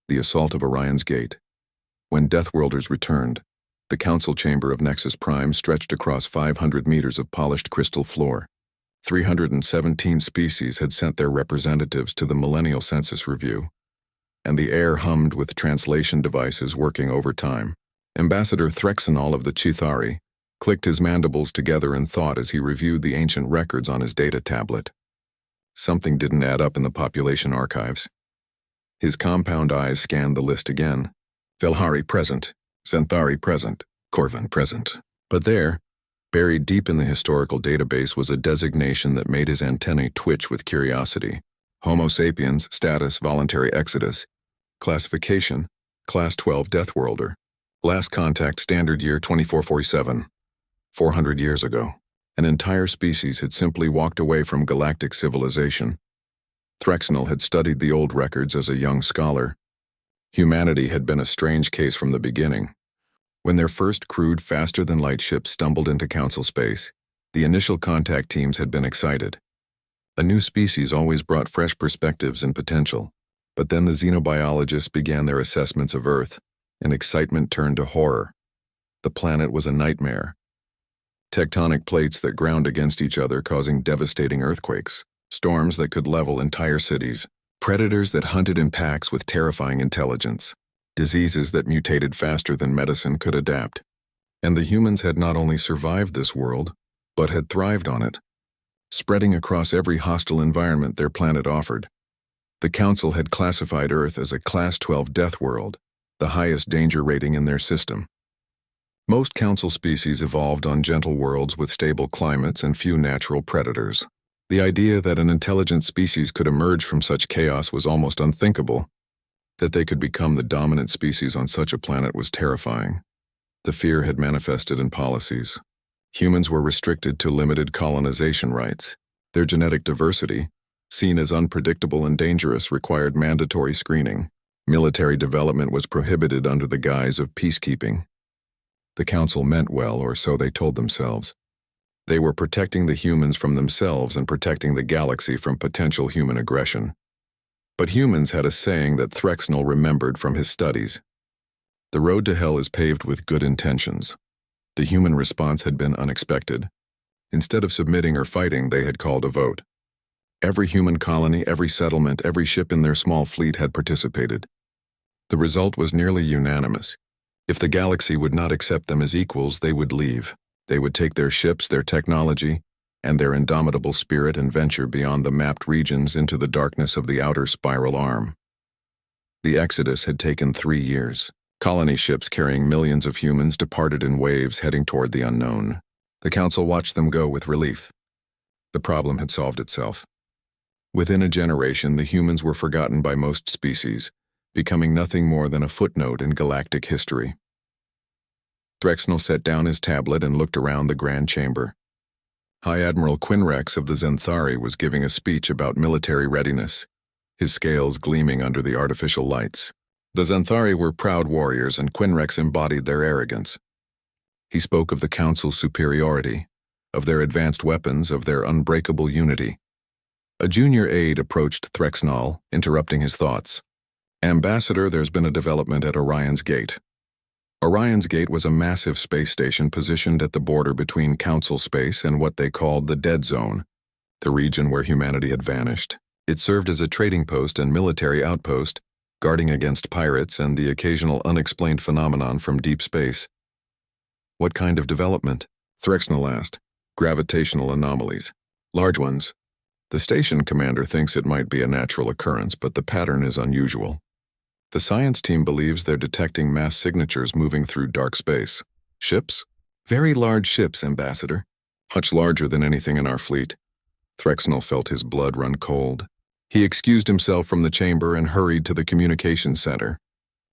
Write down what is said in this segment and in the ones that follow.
The Assault of Orion's Gate. When Deathworlders returned, the council chamber of Nexus Prime stretched across 500 meters of polished crystal floor. 317 species had sent their representatives to the Millennial Census Review, and the air hummed with translation devices working overtime. Ambassador Threxenol of the Chithari clicked his mandibles together in thought as he reviewed the ancient records on his data tablet. Something didn't add up in the population archives. His compound eyes scanned the list again. Velhari present, Xanthari present, Corvin present. But there, buried deep in the historical database, was a designation that made his antennae twitch with curiosity. Homo sapiens, status, voluntary exodus. Classification, Class 12 Deathworlder. Last contact, standard year 2447. 400 years ago, an entire species had simply walked away from galactic civilization. Threxenol had studied the old records as a young scholar. Humanity had been a strange case from the beginning. When their first crude, faster-than-light ship stumbled into council space, the initial contact teams had been excited. A new species always brought fresh perspectives and potential, but then the xenobiologists began their assessments of Earth, and excitement turned to horror. The planet was a nightmare. Tectonic plates that ground against each other, causing devastating earthquakes, storms that could level entire cities, predators that hunted in packs with terrifying intelligence, diseases that mutated faster than medicine could adapt. And the humans had not only survived this world, but had thrived on it, spreading across every hostile environment their planet offered. The Council had classified Earth as a Class 12 death world, the highest danger rating in their system. Most Council species evolved on gentle worlds with stable climates and few natural predators. The idea that an intelligent species could emerge from such chaos was almost unthinkable. That they could become the dominant species on such a planet was terrifying. The fear had manifested in policies. Humans were restricted to limited colonization rights. Their genetic diversity, seen as unpredictable and dangerous, required mandatory screening. Military development was prohibited under the guise of peacekeeping. The Council meant well, or so they told themselves. They were protecting the humans from themselves and protecting the galaxy from potential human aggression. But humans had a saying that Threxenol remembered from his studies. The road to hell is paved with good intentions. The human response had been unexpected. Instead of submitting or fighting, they had called a vote. Every human colony, every settlement, every ship in their small fleet had participated. The result was nearly unanimous. If the galaxy would not accept them as equals, they would leave. They would take their ships, their technology, and their indomitable spirit and venture beyond the mapped regions into the darkness of the outer spiral arm. The exodus had taken 3 years. Colony ships carrying millions of humans departed in waves heading toward the unknown. The Council watched them go with relief. The problem had solved itself. Within a generation, the humans were forgotten by most species, becoming nothing more than a footnote in galactic history. Threxenol set down his tablet and looked around the grand chamber. High Admiral Quinrex of the Xanthari was giving a speech about military readiness, his scales gleaming under the artificial lights. The Xanthari were proud warriors, and Quinrex embodied their arrogance. He spoke of the Council's superiority, of their advanced weapons, of their unbreakable unity. A junior aide approached Threxenol, interrupting his thoughts. "Ambassador, there's been a development at Orion's Gate." Orion's Gate was a massive space station positioned at the border between Council space and what they called the Dead Zone, the region where humanity had vanished. It served as a trading post and military outpost, guarding against pirates and the occasional unexplained phenomenon from deep space. "What kind of development?" Threxenol asked. "Gravitational anomalies. Large ones. The station commander thinks it might be a natural occurrence, but the pattern is unusual. The science team believes they're detecting mass signatures moving through dark space. Ships? Very large ships, Ambassador. Much larger than anything in our fleet." Threxenol felt his blood run cold. He excused himself from the chamber and hurried to the communications center.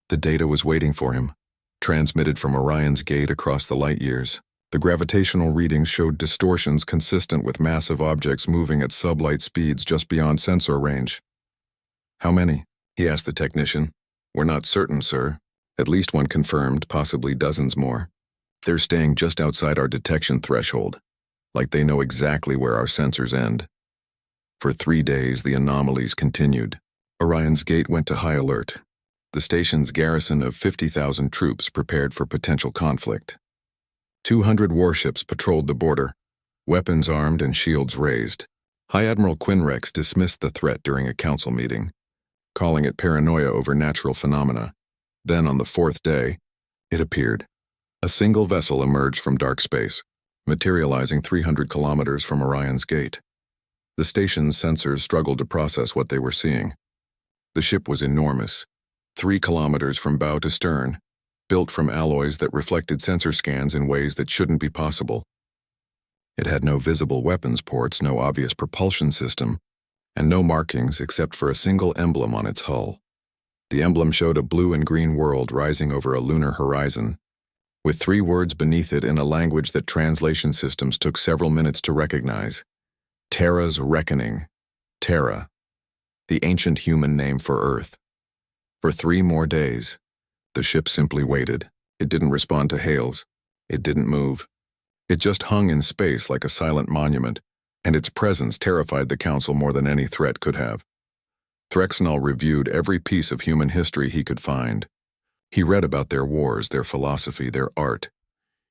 The data was waiting for him, transmitted from Orion's Gate across the light years. The gravitational readings showed distortions consistent with massive objects moving at sublight speeds just beyond sensor range. "How many?" he asked the technician. "We're not certain, sir. At least one confirmed, possibly dozens more. They're staying just outside our detection threshold, like they know exactly where our sensors end." For 3 days, the anomalies continued. Orion's Gate went to high alert. The station's garrison of 50,000 troops prepared for potential conflict. 200 warships patrolled the border, weapons armed and shields raised. High Admiral Quinrex dismissed the threat during a council meeting, calling it paranoia over natural phenomena. Then, on the fourth day, it appeared. A single vessel emerged from dark space, materializing 300 kilometers from Orion's gate. The station's sensors struggled to process what they were seeing. The ship was enormous, 3 kilometers from bow to stern, built from alloys that reflected sensor scans in ways that shouldn't be possible. It had no visible weapons ports, no obvious propulsion system, and no markings except for a single emblem on its hull. The emblem showed a blue and green world rising over a lunar horizon, with 3 words beneath it in a language that translation systems took several minutes to recognize. Terra's Reckoning. Terra, the ancient human name for Earth. For 3 more days, the ship simply waited. It didn't respond to hails. It didn't move. It just hung in space like a silent monument, and its presence terrified the Council more than any threat could have. Threxnol reviewed every piece of human history he could find. He read about their wars, their philosophy, their art.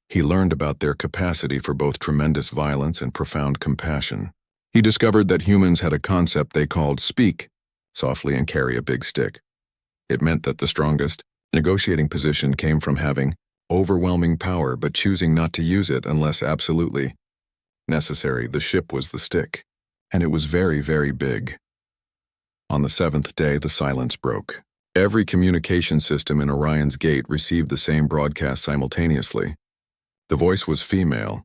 He learned about their capacity for both tremendous violence and profound compassion. He discovered that humans had a concept they called speak softly and carry a big stick. It meant that the strongest negotiating position came from having overwhelming power but choosing not to use it unless absolutely necessary. The ship was the stick, and it was very, very big. On the 7th day, the silence broke. Every communication system in Orion's gate received the same broadcast simultaneously. The voice was female,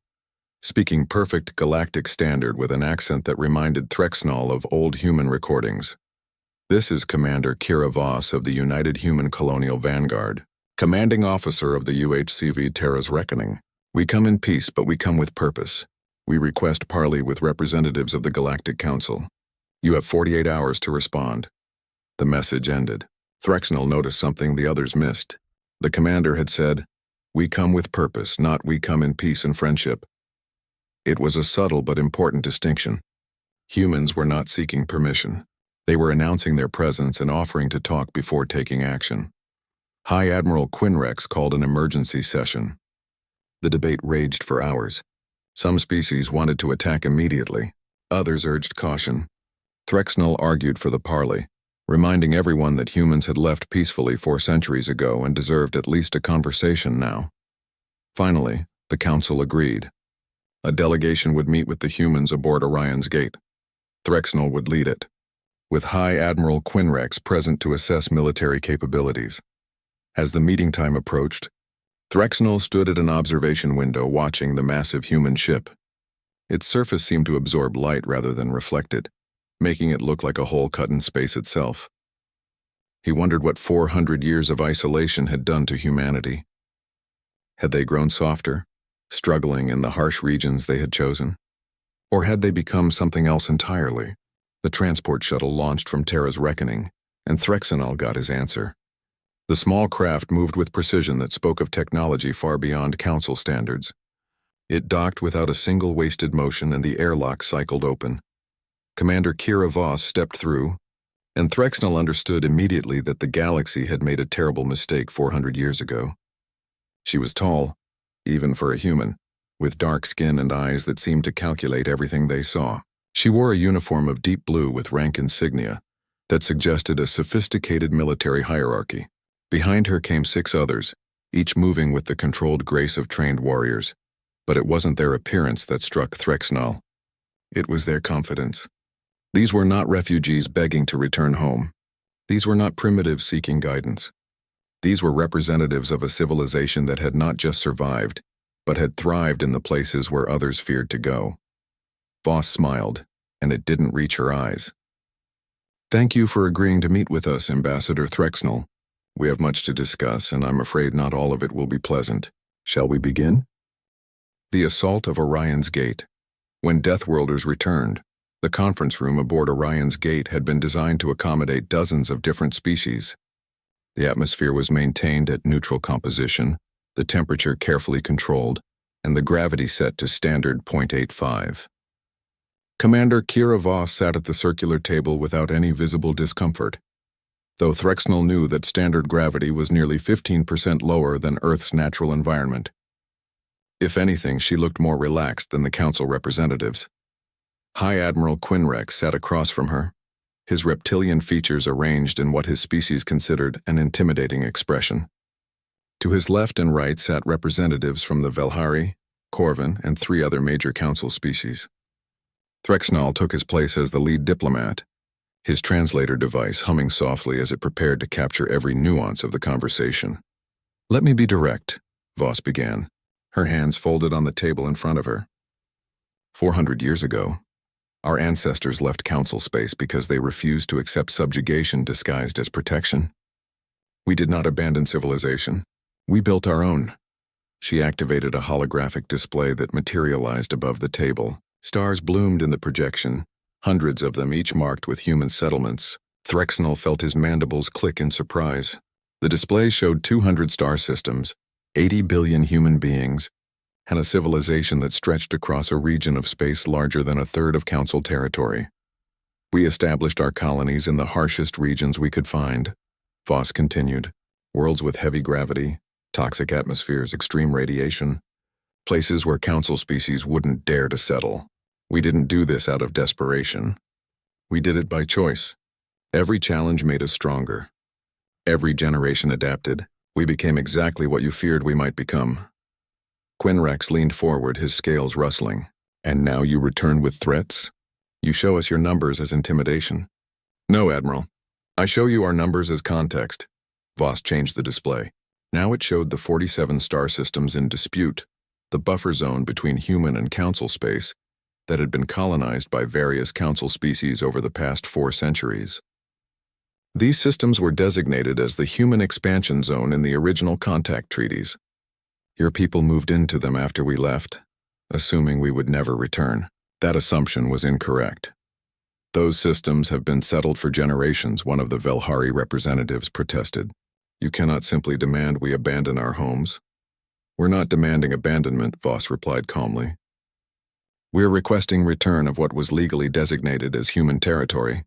speaking perfect galactic standard with an accent that reminded Threxnol of old human recordings. This is Commander Kira Voss of the United Human Colonial Vanguard, commanding officer of the UHCV Terra's Reckoning. We come in peace, but we come with purpose. We request parley with representatives of the Galactic Council. You have 48 hours to respond. The message ended. Threxnol noticed something the others missed. The commander had said, "We come with purpose, not we come in peace and friendship." It was a subtle but important distinction. Humans were not seeking permission. They were announcing their presence and offering to talk before taking action. High Admiral Quinrex called an emergency session. The debate raged for hours. Some species wanted to attack immediately. Others urged caution. Threxnol argued for the parley, reminding everyone that humans had left peacefully 4 centuries ago and deserved at least a conversation now. Finally, the council agreed. A delegation would meet with the humans aboard Orion's gate. Threxnol would lead it, with High Admiral Quinrex present to assess military capabilities. As the meeting time approached, Threxnol stood at an observation window watching the massive human ship. Its surface seemed to absorb light rather than reflect it, making it look like a hole cut in space itself. He wondered what 400 years of isolation had done to humanity. Had they grown softer, struggling in the harsh regions they had chosen? Or had they become something else entirely? The transport shuttle launched from Terra's Reckoning, and Threxnol got his answer. The small craft moved with precision that spoke of technology far beyond Council standards. It docked without a single wasted motion, and the airlock cycled open. Commander Kira Voss stepped through, and Threxnol understood immediately that the galaxy had made a terrible mistake 400 years ago. She was tall, even for a human, with dark skin and eyes that seemed to calculate everything they saw. She wore a uniform of deep blue with rank insignia that suggested a sophisticated military hierarchy. Behind her came 6 others, each moving with the controlled grace of trained warriors. But it wasn't their appearance that struck Threxnol. It was their confidence. These were not refugees begging to return home. These were not primitives seeking guidance. These were representatives of a civilization that had not just survived, but had thrived in the places where others feared to go. Voss smiled, and it didn't reach her eyes. "Thank you for agreeing to meet with us, Ambassador Threxnol. We have much to discuss, and I'm afraid not all of it will be pleasant. Shall we begin?" The assault of Orion's gate. When Deathworlders returned, the conference room aboard Orion's gate had been designed to accommodate dozens of different species. The atmosphere was maintained at neutral composition, the temperature carefully controlled, and the gravity set to standard 0.85. Commander Kira Voss sat at the circular table without any visible discomfort. though Threxnell knew that standard gravity was nearly 15% lower than Earth's natural environment. If anything, she looked more relaxed than the Council representatives. High Admiral Quinrex sat across from her, his reptilian features arranged in what his species considered an intimidating expression. To his left and right sat representatives from the Velhari, Corvin, and 3 other major Council species. Threxnell took his place as the lead diplomat, his translator device humming softly as it prepared to capture every nuance of the conversation. "Let me be direct," Voss began, her hands folded on the table in front of her. 400 years ago, our ancestors left Council space because they refused to accept subjugation disguised as protection. We did not abandon civilization. We built our own. She activated a holographic display that materialized above the table. Stars bloomed in the projection, hundreds of them each marked with human settlements. Threxnell felt his mandibles click in surprise. The display showed 200 star systems, 80 billion human beings, and a civilization that stretched across a region of space larger than a third of Council territory. "We established our colonies in the harshest regions we could find," Voss continued. "Worlds with heavy gravity, toxic atmospheres, extreme radiation, places where Council species wouldn't dare to settle. We didn't do this out of desperation. We did it by choice. Every challenge made us stronger. Every generation adapted. We became exactly what you feared we might become." Quinrex leaned forward, his scales rustling. "And now you return with threats? You show us your numbers as intimidation." "No, Admiral. I show you our numbers as context." Voss changed the display. Now it showed the 47 star systems in dispute, the buffer zone between human and Council space that had been colonized by various Council species over the past 4 centuries. These systems were designated as the human expansion zone in the original contact treaties. Your people moved into them after we left, assuming we would never return. That assumption was incorrect. "Those systems have been settled for generations," one of the Velhari representatives protested. "You cannot simply demand we abandon our homes." "We're not demanding abandonment," Voss replied calmly. "We're requesting return of what was legally designated as human territory.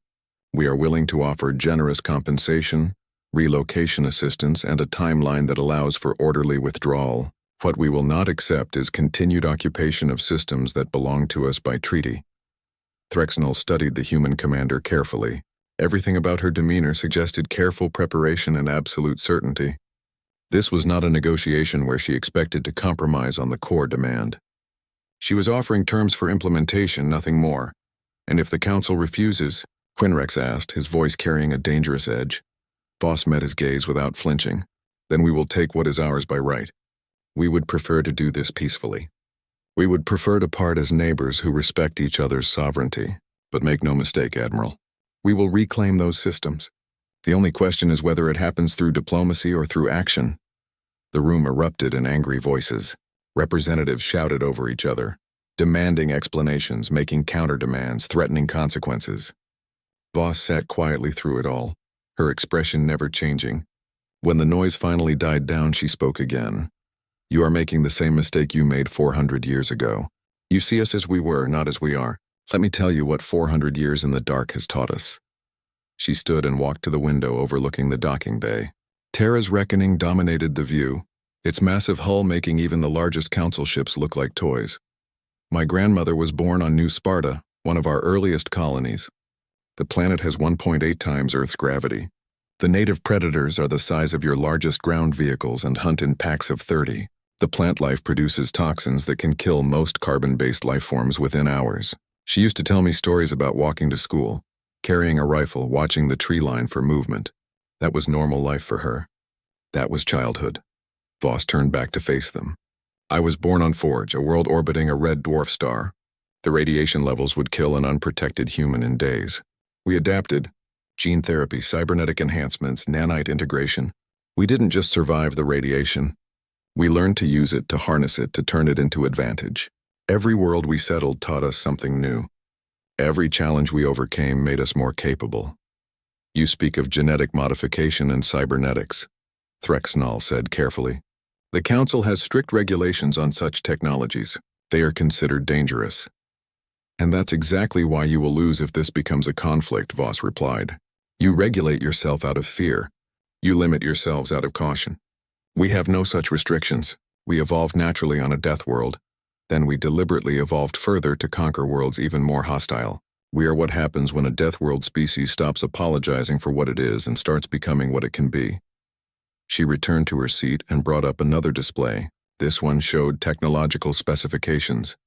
We are willing to offer generous compensation, relocation assistance, and a timeline that allows for orderly withdrawal. What we will not accept is continued occupation of systems that belong to us by treaty." Threxnell studied the human commander carefully. Everything about her demeanor suggested careful preparation and absolute certainty. This was not a negotiation where she expected to compromise on the core demand. She was offering terms for implementation, nothing more. "And if the Council refuses?" Quinrex asked, his voice carrying a dangerous edge. Voss met his gaze without flinching. "Then we will take what is ours by right. We would prefer to do this peacefully. We would prefer to part as neighbors who respect each other's sovereignty. But make no mistake, Admiral. We will reclaim those systems. The only question is whether it happens through diplomacy or through action." The room erupted in angry voices. Representatives shouted over each other, demanding explanations, making counter-demands, threatening consequences. Voss sat quietly through it all, her expression never changing. When the noise finally died down, she spoke again. "You are making the same mistake you made 400 years ago. You see us as we were, not as we are. Let me tell you what 400 years in the dark has taught us." She stood and walked to the window overlooking the docking bay. Terra's reckoning dominated the view, its massive hull making even the largest Council ships look like toys. "My grandmother was born on New Sparta, one of our earliest colonies. The planet has 1.8 times Earth's gravity. The native predators are the size of your largest ground vehicles and hunt in packs of 30. The plant life produces toxins that can kill most carbon-based life forms within hours." She used to tell me stories about walking to school, carrying a rifle, watching the tree line for movement. That was normal life for her. That was childhood. Voss turned back to face them. "I was born on Forge, a world orbiting a red dwarf star. The radiation levels would kill an unprotected human in days. We adapted. Gene therapy, cybernetic enhancements, nanite integration. We didn't just survive the radiation. We learned to use it, to harness it, to turn it into advantage. Every world we settled taught us something new. Every challenge we overcame made us more capable." "You speak of genetic modification and cybernetics," Threxnell said carefully. "The Council has strict regulations on such technologies. They are considered dangerous." "And that's exactly why you will lose if this becomes a conflict," Voss replied. You regulate yourself out of fear. You limit yourselves out of caution. We have no such restrictions. We evolved naturally on a death world. Then we deliberately evolved further to conquer worlds even more hostile. We are what happens when a death world species stops apologizing for what it is and starts becoming what it can be. She returned to her seat and brought up another display. This one showed technological specifications,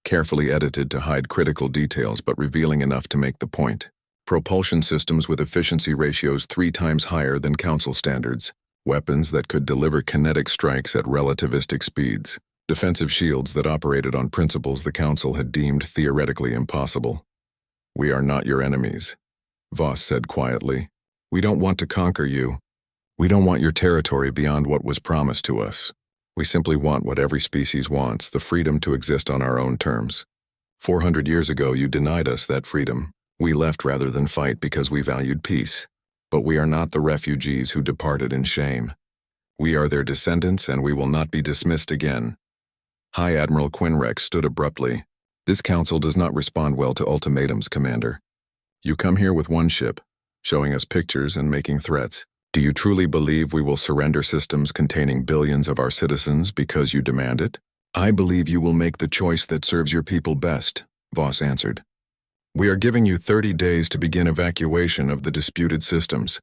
carefully edited to hide critical details but revealing enough to make the point. Propulsion systems with efficiency ratios 3 times higher than Council standards. Weapons that could deliver kinetic strikes at relativistic speeds. Defensive shields that operated on principles the Council had deemed theoretically impossible. We are not your enemies, Voss said quietly. We don't want to conquer you. We don't want your territory beyond what was promised to us. We simply want what every species wants, the freedom to exist on our own terms. 400 years ago, you denied us that freedom. We left rather than fight because we valued peace. But we are not the refugees who departed in shame. We are their descendants, and we will not be dismissed again. High Admiral Quinrex stood abruptly. This council does not respond well to ultimatums, Commander. You come here with one ship, showing us pictures and making threats. Do you truly believe we will surrender systems containing billions of our citizens because you demand it? I believe you will make the choice that serves your people best, Voss answered. We are giving you 30 days to begin evacuation of the disputed systems.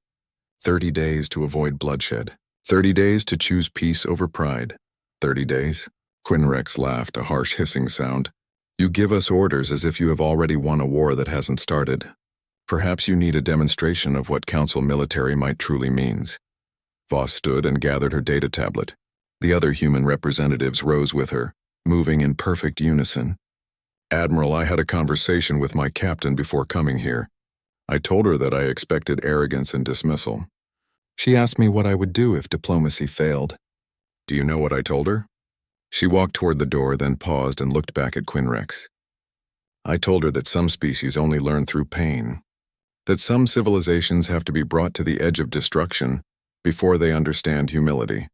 30 days to avoid bloodshed. 30 days to choose peace over pride. 30 days? Quinrex laughed, a harsh hissing sound. You give us orders as if you have already won a war that hasn't started. Perhaps you need a demonstration of what Council military might truly means. Voss stood and gathered her data tablet. The other human representatives rose with her, moving in perfect unison. Admiral, I had a conversation with my captain before coming here. I told her that I expected arrogance and dismissal. She asked me what I would do if diplomacy failed. Do you know what I told her? She walked toward the door, then paused and looked back at Quinrex. I told her that some species only learn through pain, that some civilizations have to be brought to the edge of destruction before they understand humility.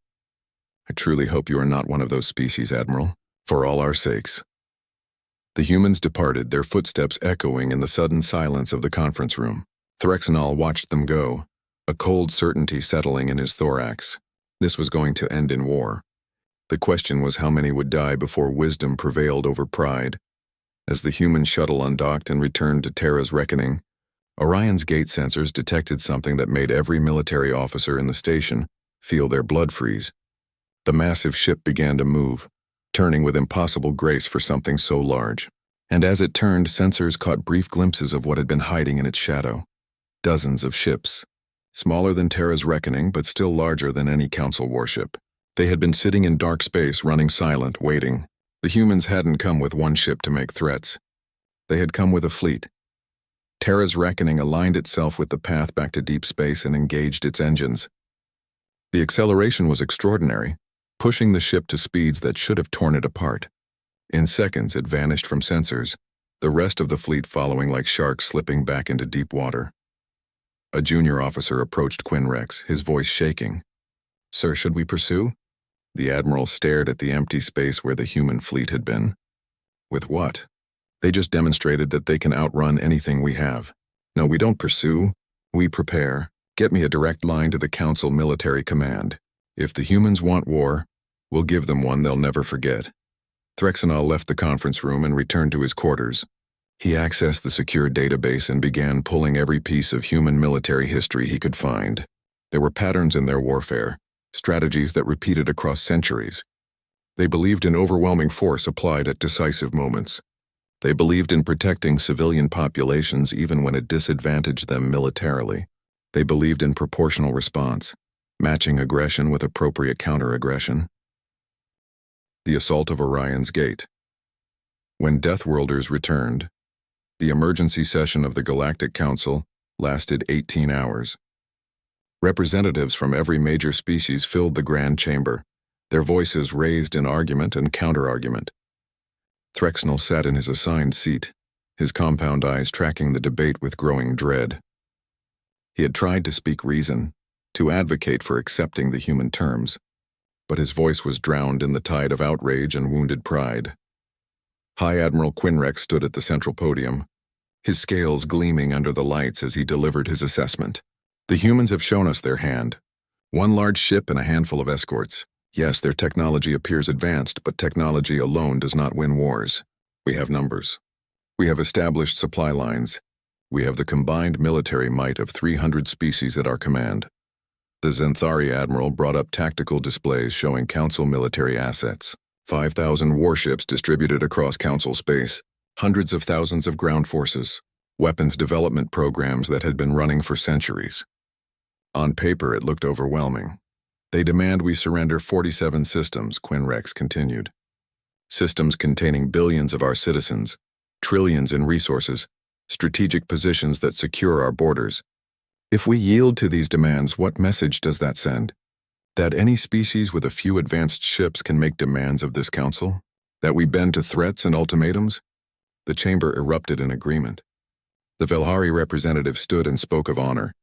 I truly hope you are not one of those species, Admiral, for all our sakes. The humans departed, their footsteps echoing in the sudden silence of the conference room. Threxenol watched them go, a cold certainty settling in his thorax. This was going to end in war. The question was how many would die before wisdom prevailed over pride. As the human shuttle undocked and returned to Terra's reckoning, Orion's gate sensors detected something that made every military officer in the station feel their blood freeze. The massive ship began to move, turning with impossible grace for something so large. And as it turned, sensors caught brief glimpses of what had been hiding in its shadow. Dozens of ships, smaller than Terra's reckoning but still larger than any Council warship. They had been sitting in dark space, running silent, waiting. The humans hadn't come with one ship to make threats. They had come with a fleet. Terra's reckoning aligned itself with the path back to deep space and engaged its engines. The acceleration was extraordinary, pushing the ship to speeds that should have torn it apart. In seconds, it vanished from sensors, the rest of the fleet following like sharks slipping back into deep water. A junior officer approached Quinrex, his voice shaking. Sir, should we pursue? The Admiral stared at the empty space where the human fleet had been. With what? They just demonstrated that they can outrun anything we have. No, we don't pursue. We prepare. Get me a direct line to the Council military command. If the humans want war, we'll give them one they'll never forget. Threxenol left the conference room and returned to his quarters. He accessed the secure database and began pulling every piece of human military history he could find. There were patterns in their warfare, strategies that repeated across centuries. They believed in overwhelming force applied at decisive moments. They believed in protecting civilian populations even when it disadvantaged them militarily. They believed in proportional response, matching aggression with appropriate counter-aggression. The assault of Orion's gate. When Deathworlders returned, the emergency session of the Galactic Council lasted 18 hours. Representatives from every major species filled the grand chamber, their voices raised in argument and counter-argument. Threxenol sat in his assigned seat, his compound eyes tracking the debate with growing dread. He had tried to speak reason, to advocate for accepting the human terms, but his voice was drowned in the tide of outrage and wounded pride. High Admiral Quinrex stood at the central podium, his scales gleaming under the lights as he delivered his assessment. The humans have shown us their hand. One large ship and a handful of escorts. Yes, their technology appears advanced, but technology alone does not win wars. We have numbers. We have established supply lines. We have the combined military might of 300 species at our command. The Xanthari admiral brought up tactical displays showing Council military assets. 5,000 warships distributed across Council space, hundreds of thousands of ground forces, weapons development programs that had been running for centuries. On paper, it looked overwhelming. They demand we surrender 47 systems, Quinrex continued. Systems containing billions of our citizens, trillions in resources, strategic positions that secure our borders. If we yield to these demands, what message does that send? That any species with a few advanced ships can make demands of this council? That we bend to threats and ultimatums? The chamber erupted in agreement. The Velhari representative stood and spoke of honor.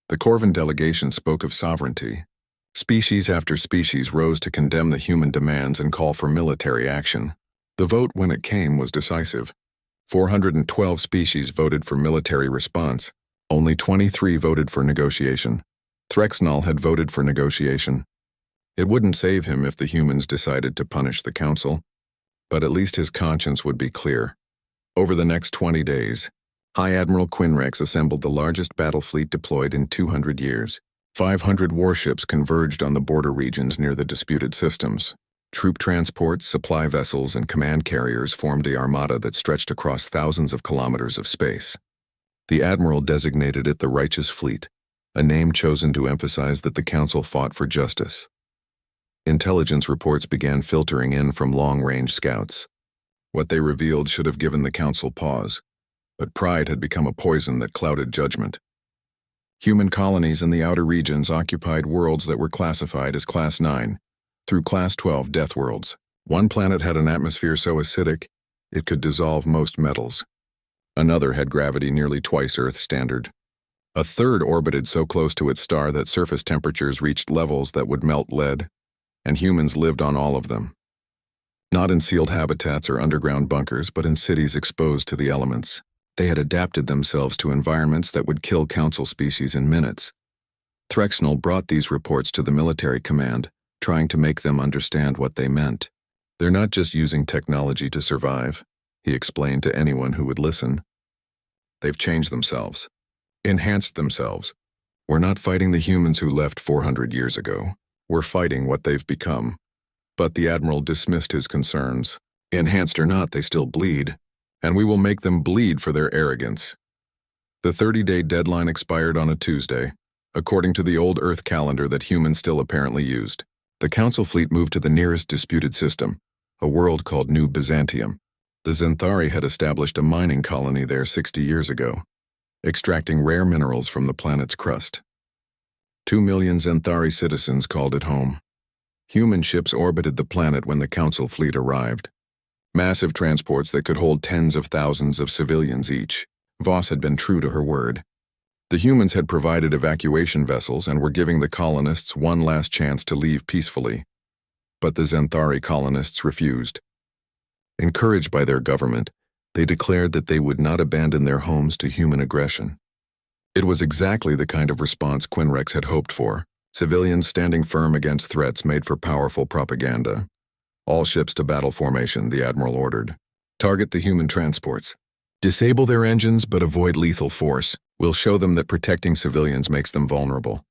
The Corvin delegation spoke of sovereignty. Species after species rose to condemn the human demands and call for military action. The vote, when it came, was decisive. 412 species voted for military response. Only 23 voted for negotiation. Threxnall had voted for negotiation. It wouldn't save him if the humans decided to punish the council, but at least his conscience would be clear. Over the next 20 days, High Admiral Quinrex assembled the largest battle fleet deployed in 200 years. 500 warships converged on the border regions near the disputed systems. Troop transports, supply vessels, and command carriers formed the armada that stretched across thousands of kilometers of space. The Admiral designated it the Righteous Fleet, a name chosen to emphasize that the Council fought for justice. Intelligence reports began filtering in from long-range scouts. What they revealed should have given the Council pause, but pride had become a poison that clouded judgment. Human colonies in the outer regions occupied worlds that were classified as Class 9 through Class 12 Deathworlds. One planet had an atmosphere so acidic it could dissolve most metals. Another had gravity nearly twice Earth standard. A third orbited so close to its star that surface temperatures reached levels that would melt lead, and humans lived on all of them. Not in sealed habitats or underground bunkers, but in cities exposed to the elements. They had adapted themselves to environments that would kill Council species in minutes. Threxnall brought these reports to the military command, trying to make them understand what they meant. They're not just using technology to survive, he explained to anyone who would listen. They've changed themselves, enhanced themselves. We're not fighting the humans who left 400 years ago. We're fighting what they've become. But the Admiral dismissed his concerns. Enhanced or not, they still bleed, and we will make them bleed for their arrogance. The 30-day deadline expired on a Tuesday, according to the old Earth calendar that humans still apparently used. The Council fleet moved to the nearest disputed system, a world called New Byzantium. The Xanthari had established a mining colony there 60 years ago, extracting rare minerals from the planet's crust. 2 million Xanthari citizens called it home. Human ships orbited the planet when the Council fleet arrived. Massive transports that could hold tens of thousands of civilians each. Voss had been true to her word. The humans had provided evacuation vessels and were giving the colonists one last chance to leave peacefully. But the Xanthari colonists refused. Encouraged by their government, they declared that they would not abandon their homes to human aggression. It was exactly the kind of response Quinrex had hoped for, civilians standing firm against threats made for powerful propaganda. All ships to battle formation, the Admiral ordered. Target the human transports. Disable their engines but avoid lethal force. We'll show them that protecting civilians makes them vulnerable.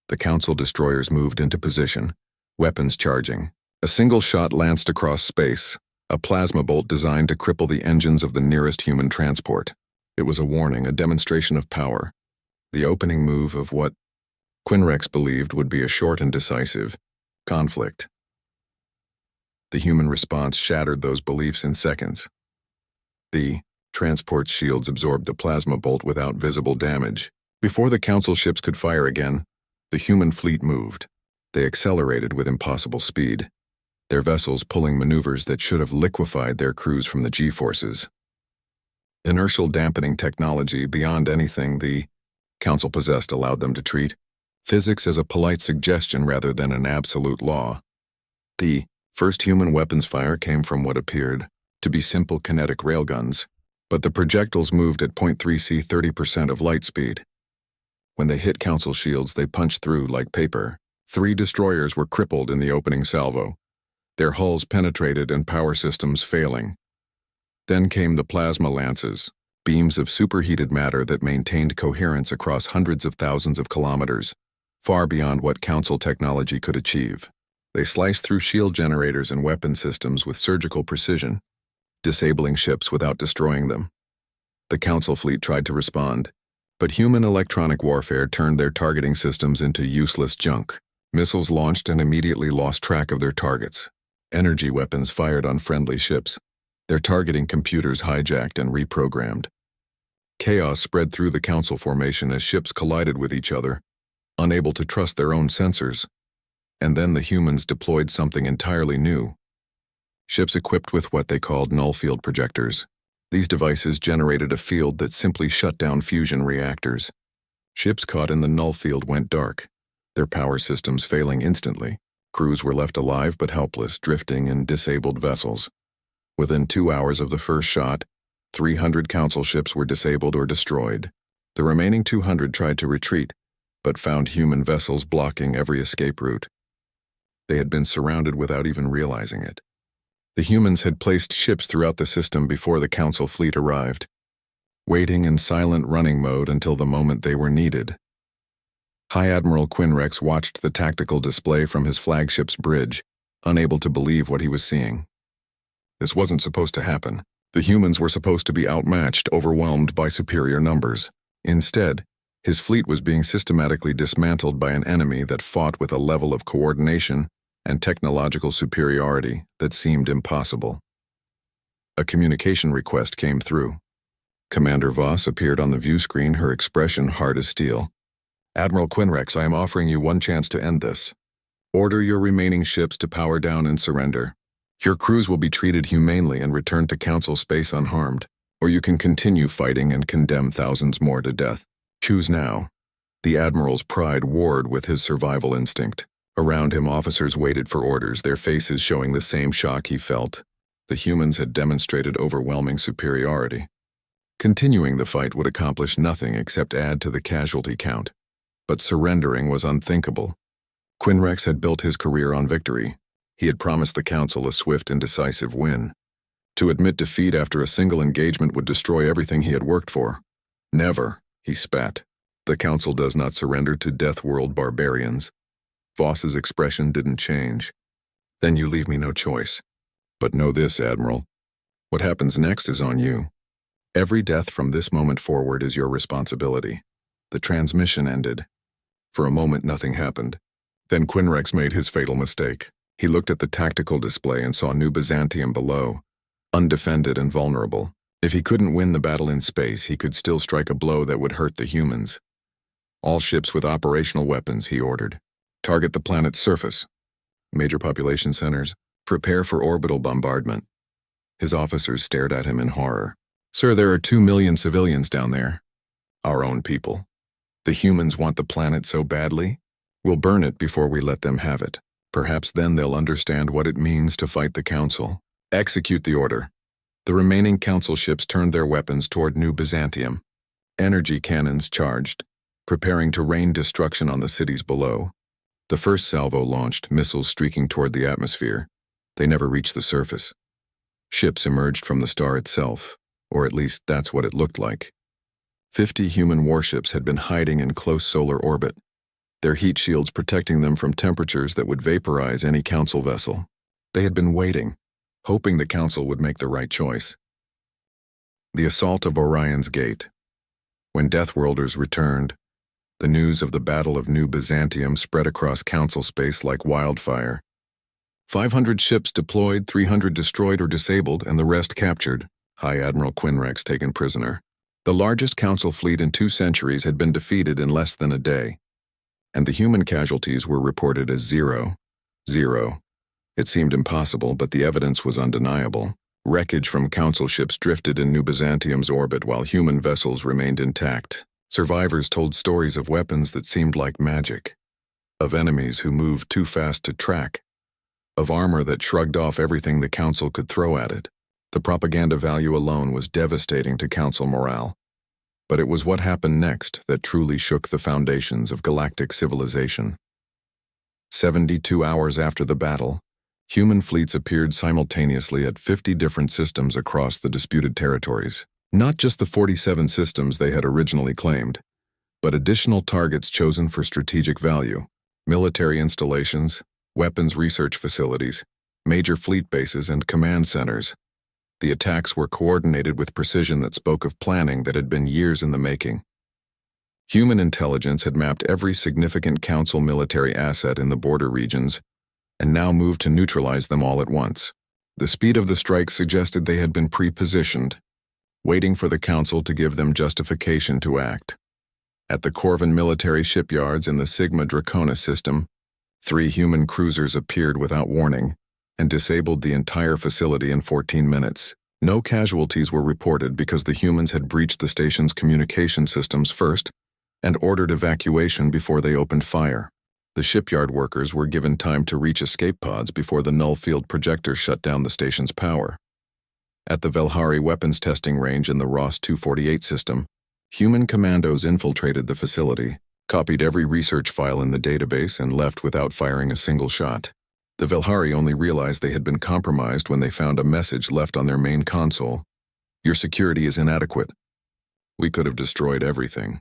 The Council destroyers moved into position, weapons charging. A single shot lanced across space, a plasma bolt designed to cripple the engines of the nearest human transport. It was a warning, a demonstration of power, the opening move of what Quinrex believed would be a short and decisive conflict. The human response shattered those beliefs in seconds. The transport shields absorbed the plasma bolt without visible damage. Before the Council ships could fire again, the human fleet moved. They accelerated with impossible speed, their vessels pulling maneuvers that should have liquefied their crews from the G-forces. Inertial dampening technology beyond anything the Council possessed allowed them to treat physics as a polite suggestion rather than an absolute law. The first human weapons fire came from what appeared to be simple kinetic railguns, but the projectiles moved at 0.3 30% of light speed. When they hit Council shields, they punched through like paper. 3 destroyers were crippled in the opening salvo, their hulls penetrated and power systems failing. Then came the plasma lances, beams of superheated matter that maintained coherence across hundreds of thousands of kilometers, far beyond what Council technology could achieve. They sliced through shield generators and weapon systems with surgical precision, disabling ships without destroying them. The Council fleet tried to respond, but human electronic warfare turned their targeting systems into useless junk. Missiles launched and immediately lost track of their targets. Energy weapons fired on friendly ships, their targeting computers hijacked and reprogrammed. Chaos spread through the Council formation as ships collided with each other, unable to trust their own sensors. And then the humans deployed something entirely new. Ships equipped with what they called null field projectors. These devices generated a field that simply shut down fusion reactors. Ships caught in the null field went dark, their power systems failing instantly. Crews were left alive but helpless, drifting in disabled vessels. Within 2 hours of the first shot, 300 Council ships were disabled or destroyed. The remaining 200 tried to retreat, but found human vessels blocking every escape route. They had been surrounded without even realizing it. The humans had placed ships throughout the system before the Council fleet arrived, waiting in silent running mode until the moment they were needed. High Admiral Quinrex watched the tactical display from his flagship's bridge, unable to believe what he was seeing. This wasn't supposed to happen. The humans were supposed to be outmatched, overwhelmed by superior numbers. Instead, his fleet was being systematically dismantled by an enemy that fought with a level of coordination and technological superiority that seemed impossible. A communication request came through. Commander Voss appeared on the view screen, her expression hard as steel. Admiral Quinrex, I am offering you one chance to end this. Order your remaining ships to power down and surrender. Your crews will be treated humanely and returned to Council space unharmed, or you can continue fighting and condemn thousands more to death. Choose now. The Admiral's pride warred with his survival instinct. Around him, officers waited for orders, their faces showing the same shock he felt. The humans had demonstrated overwhelming superiority. Continuing the fight would accomplish nothing except add to the casualty count. But surrendering was unthinkable. Quinrex had built his career on victory. He had promised the Council a swift and decisive win. To admit defeat after a single engagement would destroy everything he had worked for. Never, he spat. The Council does not surrender to Deathworld barbarians. Voss's expression didn't change. Then you leave me no choice. But know this, Admiral. What happens next is on you. Every death from this moment forward is your responsibility. The transmission ended. For a moment, nothing happened. Then Quinrex made his fatal mistake. He looked at the tactical display and saw New Byzantium below, undefended and vulnerable. If he couldn't win the battle in space, he could still strike a blow that would hurt the humans. All ships with operational weapons, he ordered. Target the planet's surface. Major population centers, prepare for orbital bombardment. His officers stared at him in horror. Sir, there are 2 million civilians down there. Our own people. The humans want the planet so badly? We'll burn it before we let them have it. Perhaps then they'll understand what it means to fight the Council. Execute the order. The remaining Council ships turned their weapons toward New Byzantium. Energy cannons charged, preparing to rain destruction on the cities below. The first salvo launched, missiles streaking toward the atmosphere. They never reached the surface. Ships emerged from the star itself, or at least that's what it looked like. 50 human warships had been hiding in close solar orbit, their heat shields protecting them from temperatures that would vaporize any Council vessel. They had been waiting, hoping the Council would make the right choice. The assault of Orion's Gate. When Deathworlders returned, the news of the Battle of New Byzantium spread across Council space like wildfire. 500 ships deployed, 300 destroyed or disabled, and the rest captured. High Admiral Quinrex taken prisoner. The largest Council fleet in 2 centuries had been defeated in less than a day, and the human casualties were reported as 0. 0. It seemed impossible, but the evidence was undeniable. Wreckage from Council ships drifted in New Byzantium's orbit while human vessels remained intact. Survivors told stories of weapons that seemed like magic, of enemies who moved too fast to track, of armor that shrugged off everything the Council could throw at it. The propaganda value alone was devastating to Council morale. But it was what happened next that truly shook the foundations of galactic civilization. 72 hours after the battle, human fleets appeared simultaneously at 50 different systems across the disputed territories. Not just the 47 systems they had originally claimed, but additional targets chosen for strategic value: military installations, weapons research facilities, major fleet bases, and command centers. The attacks were coordinated with precision that spoke of planning that had been years in the making. Human intelligence had mapped every significant Council military asset in the border regions and now moved to neutralize them all at once. The speed of the strikes suggested they had been pre-positioned, waiting for the Council to give them justification to act. At the Corvin military shipyards in the Sigma Draconis system, 3 human cruisers appeared without warning and disabled the entire facility in 14 minutes. No casualties were reported because the humans had breached the station's communication systems first and ordered evacuation before they opened fire. The shipyard workers were given time to reach escape pods before the null field projector shut down the station's power. At the Velhari weapons testing range in the Ross 248 system, human commandos infiltrated the facility, copied every research file in the database, and left without firing a single shot. The Velhari only realized they had been compromised when they found a message left on their main console. "Your security is inadequate. We could have destroyed everything.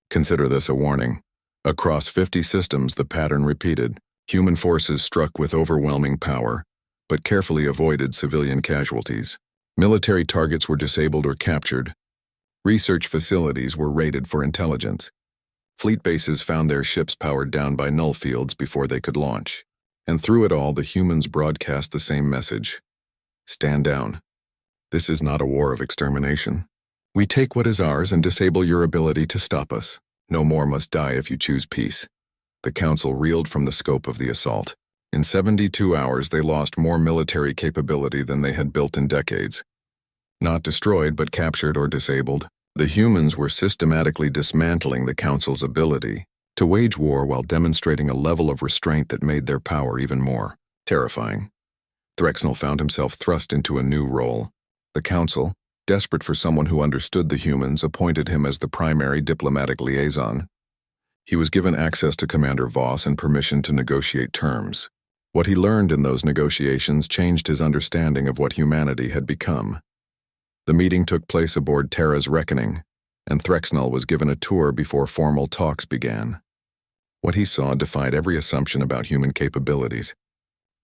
Consider this a warning." Across 50 systems, the pattern repeated. Human forces struck with overwhelming power, but carefully avoided civilian casualties. Military targets were disabled or captured. Research facilities were raided for intelligence. Fleet bases found their ships powered down by null fields before they could launch. And through it all, the humans broadcast the same message: stand down. This is not a war of extermination. We take what is ours and disable your ability to stop us. No more must die if you choose peace. The Council reeled from the scope of the assault. In 72 hours, they lost more military capability than they had built in decades. Not destroyed, but captured or disabled, the humans were systematically dismantling the Council's ability to wage war while demonstrating a level of restraint that made their power even more terrifying. Threxnell found himself thrust into a new role. The Council, desperate for someone who understood the humans, appointed him as the primary diplomatic liaison. He was given access to Commander Voss and permission to negotiate terms. What he learned in those negotiations changed his understanding of what humanity had become. The meeting took place aboard Terra's Reckoning, and Threxnell was given a tour before formal talks began. What he saw defied every assumption about human capabilities.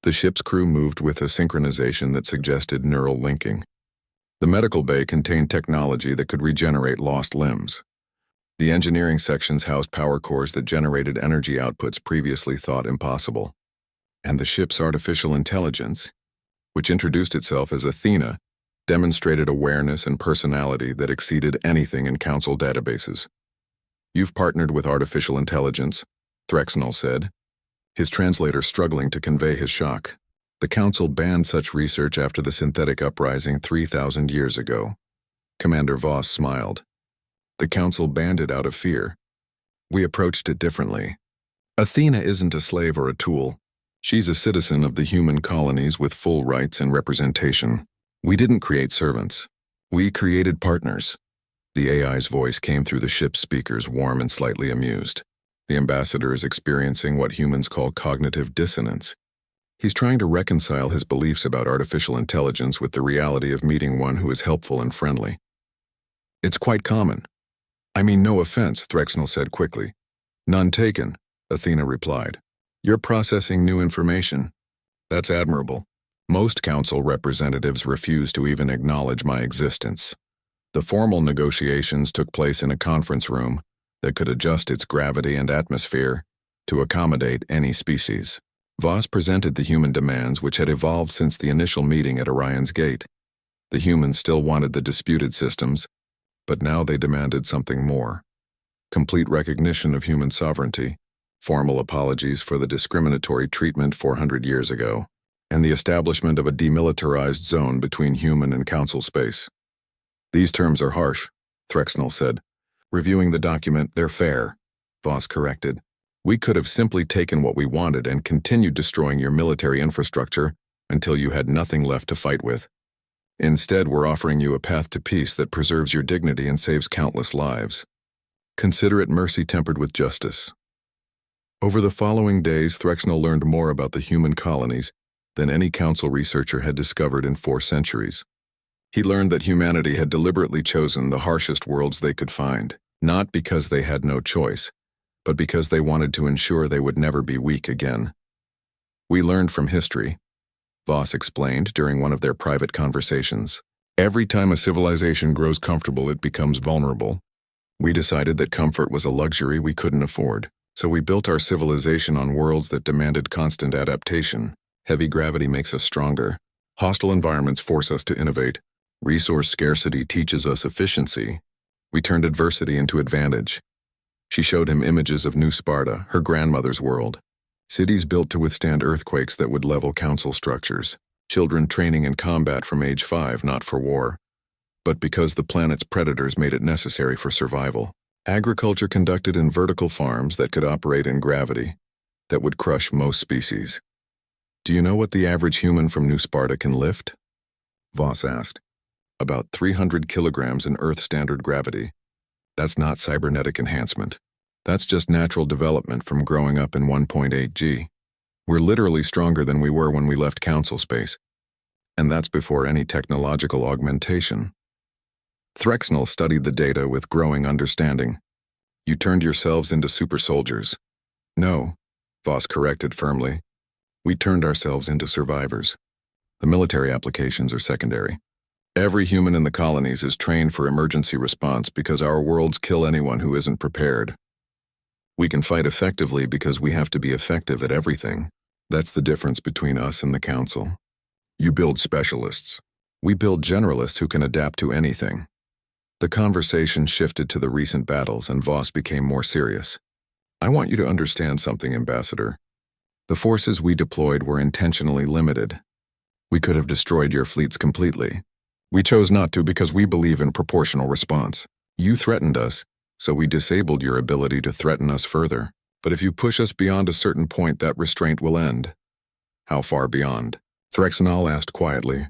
The ship's crew moved with a synchronization that suggested neural linking. The medical bay contained technology that could regenerate lost limbs. The engineering sections housed power cores that generated energy outputs previously thought impossible. And the ship's artificial intelligence, which introduced itself as Athena, demonstrated awareness and personality that exceeded anything in Council databases. "You've partnered with artificial intelligence," Threxnell said, his translator struggling to convey his shock. The Council banned such research after the synthetic uprising 3,000 years ago. Commander Voss smiled. The Council banned it out of fear. We approached it differently. Athena isn't a slave or a tool. She's a citizen of the human colonies with full rights and representation. We didn't create servants. We created partners. The AI's voice came through the ship's speakers, warm and slightly amused. The ambassador is experiencing what humans call cognitive dissonance. He's trying to reconcile his beliefs about artificial intelligence with the reality of meeting one who is helpful and friendly. It's quite common. I mean, no offense, Threxnell said quickly. None taken, Athena replied. You're processing new information. That's admirable. Most Council representatives refuse to even acknowledge my existence. The formal negotiations took place in a conference room that could adjust its gravity and atmosphere to accommodate any species. Voss presented the human demands which had evolved since the initial meeting at Orion's gate. The humans still wanted the disputed systems, but now they demanded something more. Complete recognition of human sovereignty, formal apologies for the discriminatory treatment 400 years ago, and the establishment of a demilitarized zone between human and Council space. These terms are harsh, Threxnell said. Reviewing the document, they're fair, Voss corrected. We could have simply taken what we wanted and continued destroying your military infrastructure until you had nothing left to fight with. Instead, we're offering you a path to peace that preserves your dignity and saves countless lives. Consider it mercy tempered with justice. Over the following days, Threxnell learned more about the human colonies than any council researcher had discovered in 4 centuries. He learned that humanity had deliberately chosen the harshest worlds they could find, not because they had no choice, but because they wanted to ensure they would never be weak again. We learned from history, Voss explained during one of their private conversations. Every time a civilization grows comfortable, it becomes vulnerable. We decided that comfort was a luxury we couldn't afford, so we built our civilization on worlds that demanded constant adaptation. Heavy gravity makes us stronger. Hostile environments force us to innovate. Resource scarcity teaches us efficiency. We turned adversity into advantage. She showed him images of New Sparta, her grandmother's world. Cities built to withstand earthquakes that would level council structures. Children training in combat from age 5, not for war, but because the planet's predators made it necessary for survival. Agriculture conducted in vertical farms that could operate in gravity, that would crush most species. Do you know what the average human from New Sparta can lift? Voss asked. About 300 kilograms in Earth standard gravity. That's not cybernetic enhancement. That's just natural development from growing up in 1.8 G. We're literally stronger than we were when we left council space. And that's before any technological augmentation. Threxnell studied the data with growing understanding. You turned yourselves into super soldiers. No, Voss corrected firmly. We turned ourselves into survivors. The military applications are secondary. Every human in the colonies is trained for emergency response because our worlds kill anyone who isn't prepared. We can fight effectively because we have to be effective at everything. That's the difference between us and the council. You build specialists. We build generalists who can adapt to anything. The conversation shifted to the recent battles and Voss became more serious. I want you to understand something, Ambassador. The forces we deployed were intentionally limited. We could have destroyed your fleets completely. We chose not to because we believe in proportional response. You threatened us, so we disabled your ability to threaten us further. But if you push us beyond a certain point, that restraint will end. How far beyond? Threxnell asked quietly.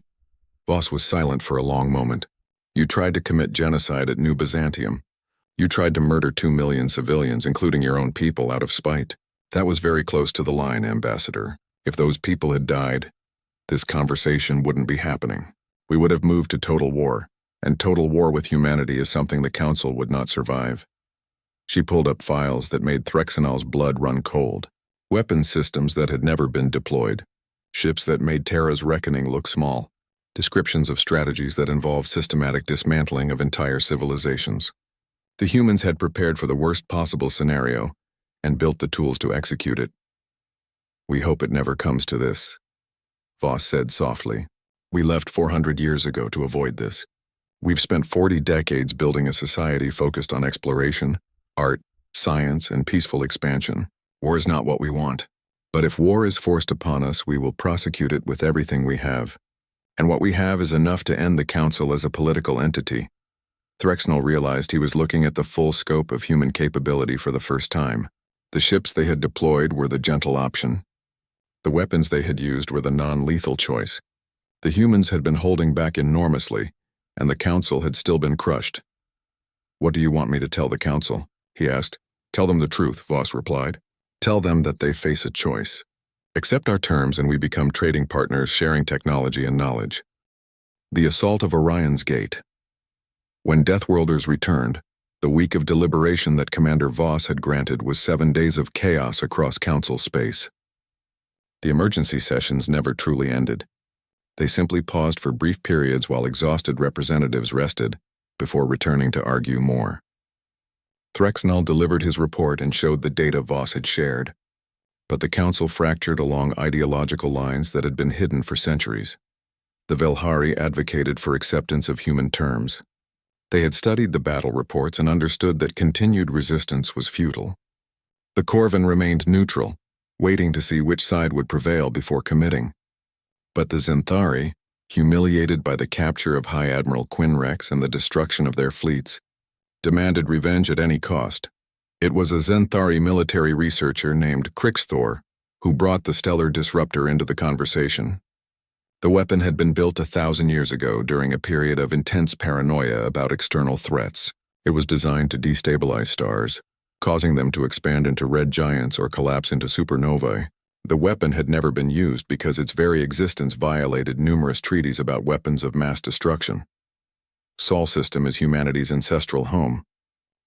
Voss was silent for a long moment. You tried to commit genocide at New Byzantium. You tried to murder 2 million civilians, including your own people, out of spite. That was very close to the line, Ambassador. If those people had died, this conversation wouldn't be happening. We would have moved to total war, and total war with humanity is something the Council would not survive. She pulled up files that made Threxnell's blood run cold. Weapons systems that had never been deployed. Ships that made Terra's reckoning look small. Descriptions of strategies that involved systematic dismantling of entire civilizations. The humans had prepared for the worst possible scenario and built the tools to execute it. We hope it never comes to this, Voss said softly. We left 400 years ago to avoid this. We've spent 40 decades building a society focused on exploration, art, science, and peaceful expansion. War is not what we want. But if war is forced upon us, we will prosecute it with everything we have. And what we have is enough to end the Council as a political entity. Threxnell realized he was looking at the full scope of human capability for the first time. The ships they had deployed were the gentle option. The weapons they had used were the non-lethal choice. The humans had been holding back enormously, and the Council had still been crushed. What do you want me to tell the Council? He asked. Tell them the truth, Voss replied. Tell them that they face a choice. Accept our terms and we become trading partners sharing technology and knowledge. The assault of Orion's Gate. When Deathworlders returned, the week of deliberation that Commander Voss had granted was 7 days of chaos across Council space. The emergency sessions never truly ended. They simply paused for brief periods while exhausted representatives rested, before returning to argue more. Threxnell delivered his report and showed the data Voss had shared. But the Council fractured along ideological lines that had been hidden for centuries. The Velhari advocated for acceptance of human terms. They had studied the battle reports and understood that continued resistance was futile. The Corvin remained neutral, waiting to see which side would prevail before committing. But the Zenthari, humiliated by the capture of High Admiral Quinrex and the destruction of their fleets, demanded revenge at any cost. It was a Zenthari military researcher named Crixthor who brought the stellar disruptor into the conversation. The weapon had been built 1,000 years ago during a period of intense paranoia about external threats. It was designed to destabilize stars, causing them to expand into red giants or collapse into supernovae. The weapon had never been used because its very existence violated numerous treaties about weapons of mass destruction. Sol system is humanity's ancestral home,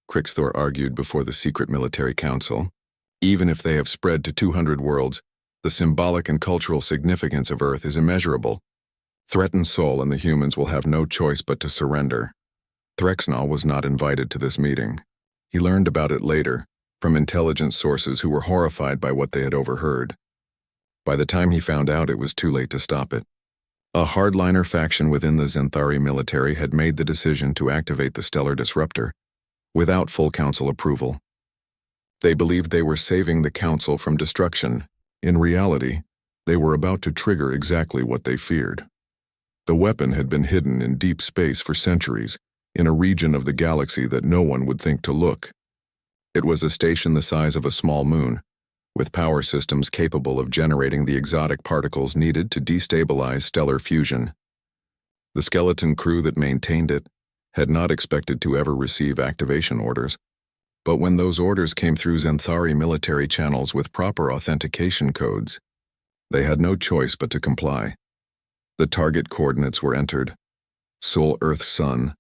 Krixthor argued before the secret military council. Even if they have spread to 200 worlds, the symbolic and cultural significance of Earth is immeasurable. Threatened Sol and the humans will have no choice but to surrender. Threxnall was not invited to this meeting. He learned about it later, from intelligence sources who were horrified by what they had overheard. By the time he found out, it was too late to stop it. A hardliner faction within the Xanthari military had made the decision to activate the stellar disruptor, without full council approval. They believed they were saving the council from destruction. In reality, they were about to trigger exactly what they feared. The weapon had been hidden in deep space for centuries, in a region of the galaxy that no one would think to look. It was a station the size of a small moon, with power systems capable of generating the exotic particles needed to destabilize stellar fusion. The skeleton crew that maintained it had not expected to ever receive activation orders, but when those orders came through Xanthari military channels with proper authentication codes, they had no choice but to comply. The target coordinates were entered: Sol Earth Sun,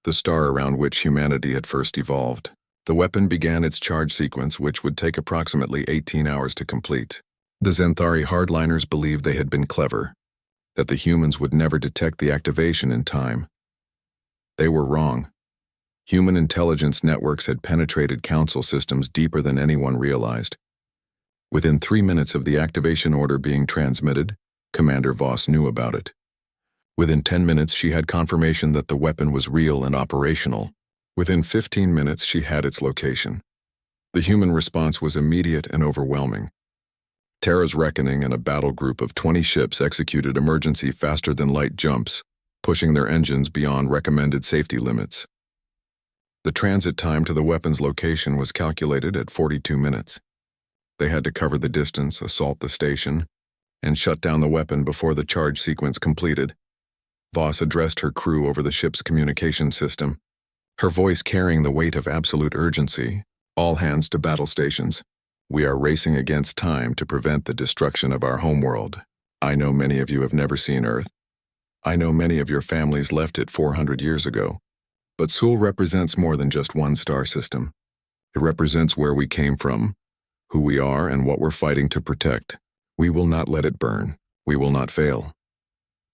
the star around which humanity had first evolved. The weapon began its charge sequence, which would take approximately 18 hours to complete. The Xanthari hardliners believed they had been clever, that the humans would never detect the activation in time. They were wrong. Human intelligence networks had penetrated council systems deeper than anyone realized. Within 3 minutes of the activation order being transmitted, Commander Voss knew about it. Within 10 minutes, she had confirmation that the weapon was real and operational. Within 15 minutes, she had its location. The human response was immediate and overwhelming. Terra's Reckoning and a battle group of 20 ships executed emergency faster-than-light jumps, pushing their engines beyond recommended safety limits. The transit time to the weapon's location was calculated at 42 minutes. They had to cover the distance, assault the station, and shut down the weapon before the charge sequence completed. Voss addressed her crew over the ship's communication system, her voice carrying the weight of absolute urgency. All hands to battle stations. We are racing against time to prevent the destruction of our homeworld. I know many of you have never seen Earth. I know many of your families left it 400 years ago. But Sol represents more than just one star system. It represents where we came from, who we are, and what we're fighting to protect. We will not let it burn. We will not fail.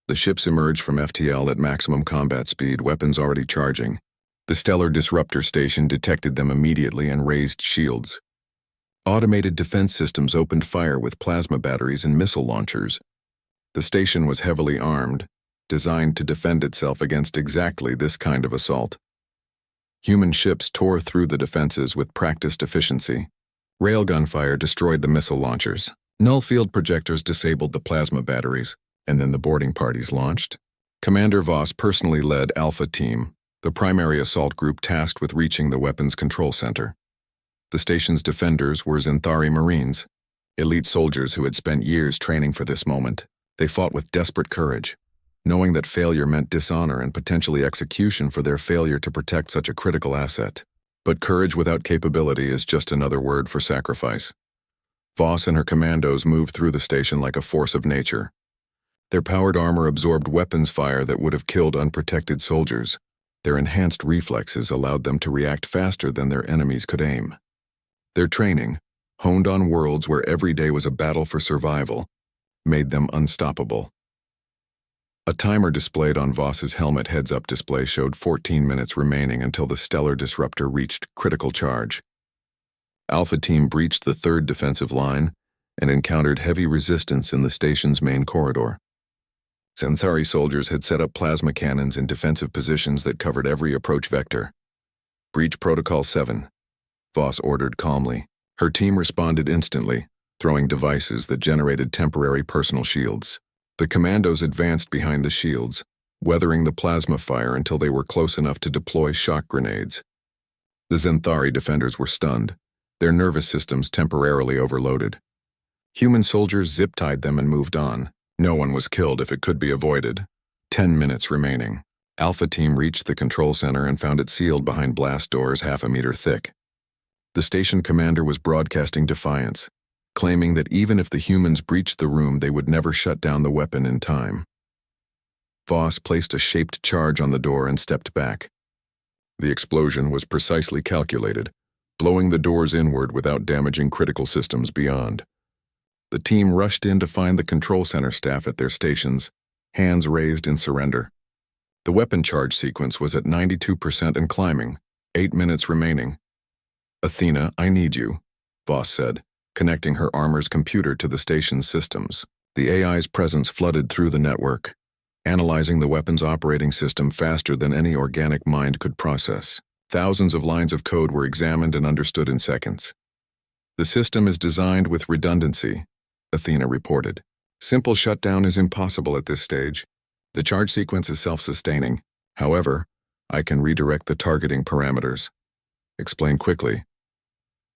The ships emerged from FTL at maximum combat speed, weapons already charging. The stellar disruptor station detected them immediately and raised shields. Automated defense systems opened fire with plasma batteries and missile launchers. The station was heavily armed, designed to defend itself against exactly this kind of assault. Human ships tore through the defenses with practiced efficiency. Railgun fire destroyed the missile launchers. Null field projectors disabled the plasma batteries, and then the boarding parties launched. Commander Voss personally led Alpha Team, the primary assault group tasked with reaching the weapons control center. The station's defenders were Xanthari Marines, elite soldiers who had spent years training for this moment. They fought with desperate courage, knowing that failure meant dishonor and potentially execution for their failure to protect such a critical asset. But courage without capability is just another word for sacrifice. Voss and her commandos moved through the station like a force of nature. Their powered armor absorbed weapons fire that would have killed unprotected soldiers. Their enhanced reflexes allowed them to react faster than their enemies could aim. Their training, honed on worlds where every day was a battle for survival, made them unstoppable. A timer displayed on Voss's helmet heads-up display showed 14 minutes remaining until the stellar disruptor reached critical charge. Alpha Team breached the third defensive line and encountered heavy resistance in the station's main corridor. Xanthari soldiers had set up plasma cannons in defensive positions that covered every approach vector. Breach Protocol 7, Voss ordered calmly. Her team responded instantly, throwing devices that generated temporary personal shields. The commandos advanced behind the shields, weathering the plasma fire until they were close enough to deploy shock grenades. The Xanthari defenders were stunned, their nervous systems temporarily overloaded. Human soldiers zip-tied them and moved on, No one was killed if it could be avoided. 10 minutes remaining. Alpha Team reached the control center and found it sealed behind blast doors half a meter thick. The station commander was broadcasting defiance, claiming that even if the humans breached the room, they would never shut down the weapon in time. Voss placed a shaped charge on the door and stepped back. The explosion was precisely calculated, blowing the doors inward without damaging critical systems beyond. The team rushed in to find the control center staff at their stations, hands raised in surrender. The weapon charge sequence was at 92% and climbing, 8 minutes remaining. "Athena, I need you," Voss said, connecting her armor's computer to the station's systems. The AI's presence flooded through the network, analyzing the weapon's operating system faster than any organic mind could process. Thousands of lines of code were examined and understood in seconds. "The system is designed with redundancy," Athena reported. "Simple shutdown is impossible at this stage. The charge sequence is self-sustaining. However, I can redirect the targeting parameters." "Explain quickly."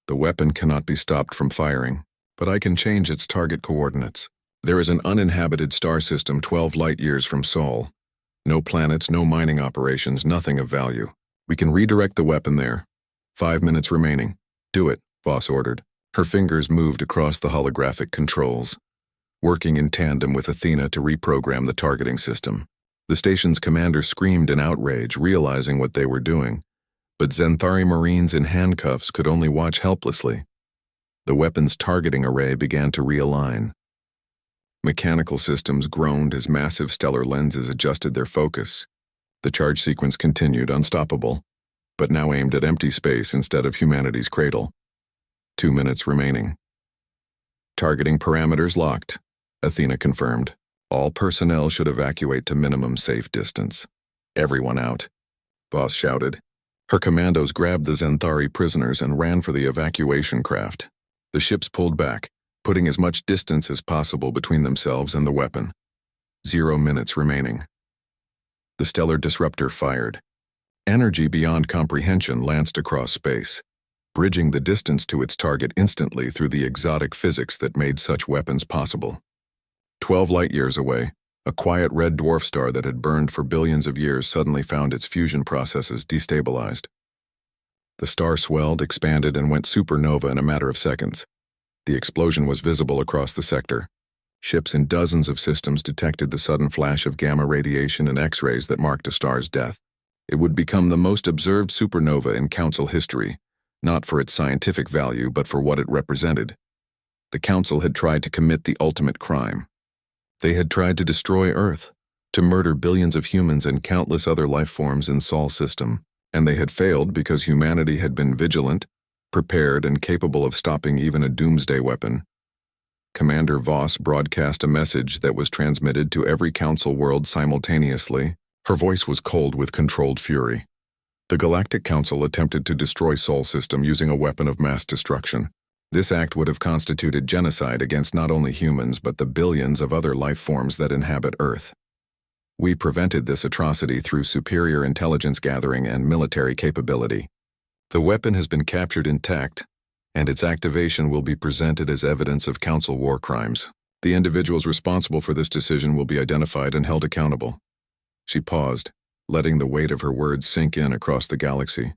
"The weapon cannot be stopped from firing, but I can change its target coordinates. There is an uninhabited star system 12 light-years from Sol. No planets, no mining operations, nothing of value. We can redirect the weapon there. 5 minutes remaining." "Do it," Voss ordered. Her fingers moved across the holographic controls, working in tandem with Athena to reprogram the targeting system. The station's commander screamed in outrage, realizing what they were doing, but Xanthari Marines in handcuffs could only watch helplessly. The weapon's targeting array began to realign. Mechanical systems groaned as massive stellar lenses adjusted their focus. The charge sequence continued, unstoppable, but now aimed at empty space instead of humanity's cradle. 2 minutes remaining. "Targeting parameters locked," Athena confirmed. "All personnel should evacuate to minimum safe distance." "Everyone out," Voss shouted. Her commandos grabbed the Xanthari prisoners and ran for the evacuation craft. The ships pulled back, putting as much distance as possible between themselves and the weapon. 0 minutes remaining. The stellar disruptor fired. Energy beyond comprehension lanced across space, bridging the distance to its target instantly through the exotic physics that made such weapons possible. 12 light-years away, a quiet red dwarf star that had burned for billions of years suddenly found its fusion processes destabilized. The star swelled, expanded, and went supernova in a matter of seconds. The explosion was visible across the sector. Ships in dozens of systems detected the sudden flash of gamma radiation and X-rays that marked a star's death. It would become the most observed supernova in Council history, not for its scientific value but for what it represented. The Council had tried to commit the ultimate crime. They had tried to destroy Earth, to murder billions of humans and countless other life forms in Sol's system, and they had failed because humanity had been vigilant, prepared, and capable of stopping even a doomsday weapon. Commander Voss broadcast a message that was transmitted to every Council world simultaneously. Her voice was cold with controlled fury. The Galactic Council attempted to destroy Sol system using a weapon of mass destruction. This act would have constituted genocide against not only humans but the billions of other life forms that inhabit Earth. We prevented this atrocity through superior intelligence gathering and military capability. The weapon has been captured intact, and its activation will be presented as evidence of Council war crimes. The individuals responsible for this decision will be identified and held accountable. She paused, letting the weight of her words sink in across the galaxy.